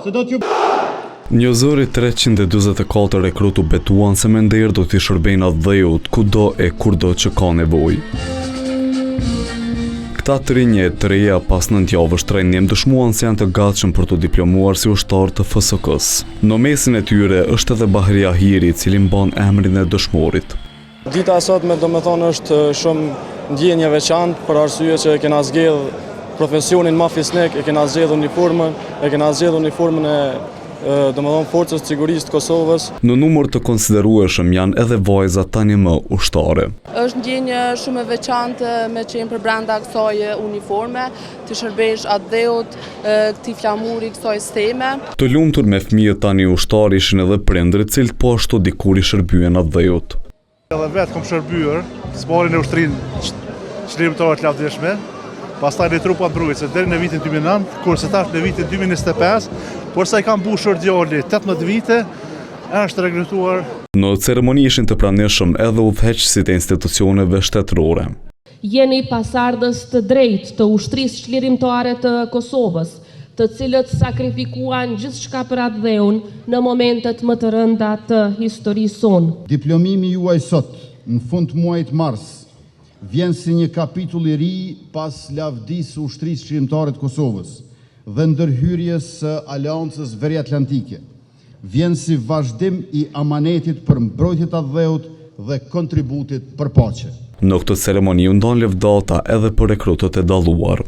se do t'ju... Njozori 324 rekrutu betuan se me nder do t'i shërbejnë dheut kudo e kurdo që ka nevojë. Këta të rinjet të reja pas 9 javësh trajnim dëshmuan se janë të gatshëm për të diplomuar si ushtar të FSK-s. Në mesin e tyre është edhe Bahri Ahiri, i cili mban emrin e dëshmorit. Dita e sotme domethënë është shumë ndjenjë e veçantë për arsye që e kena zgjedh profesionin ma fisnik, e kena zgjedh uniformën e domethënë forcës së sigurisë të Kosovës. Në numër të konsiderueshëm janë edhe vajzat tani më ushtare. Është ndjenjë shumë e veçantë me qenë për brenda kësaj uniforme, të shërbesh atë dheut, këtij flamuri, kësaj steme. Të lumtur me fëmijët tani ushtar ishin edhe prindrit, cilët po ashtu dikur i shërbyen atë dheut. Edhe vetë kom shërbyer, zbarin e ushtrinë çlirimtare të lavdishme, pastaj në trupat mbrojtëse deri në vitin 2009, kurse tash në vitin 2025, por sa i kam mbushur djali 18 vite, është rekrutuar. Në ceremoni ishin të pranishëm edhe udhëheqësit e institucioneve shtetërore. Jeni pasardhës të drejtë të ushtrisë çlirimtare të Kosovës, të cilët sakrifikuan gjithçka për atë dheun në momentet më të rënda të historisë sonë. Diplomimi juaj sot, në fund muajit mars, vjen si një kapitull i ri pas lavdisë së ushtrisë çlirimtare të Kosovës dhe ndërhyrjes së Aleancës Veriatlantike. Vjen si vazhdim i amanetit për mbrojtjen e dheut dhe kontributit për paqe. Në këtë ceremoni u ndan lëvdata edhe për rekrutët e dalluar.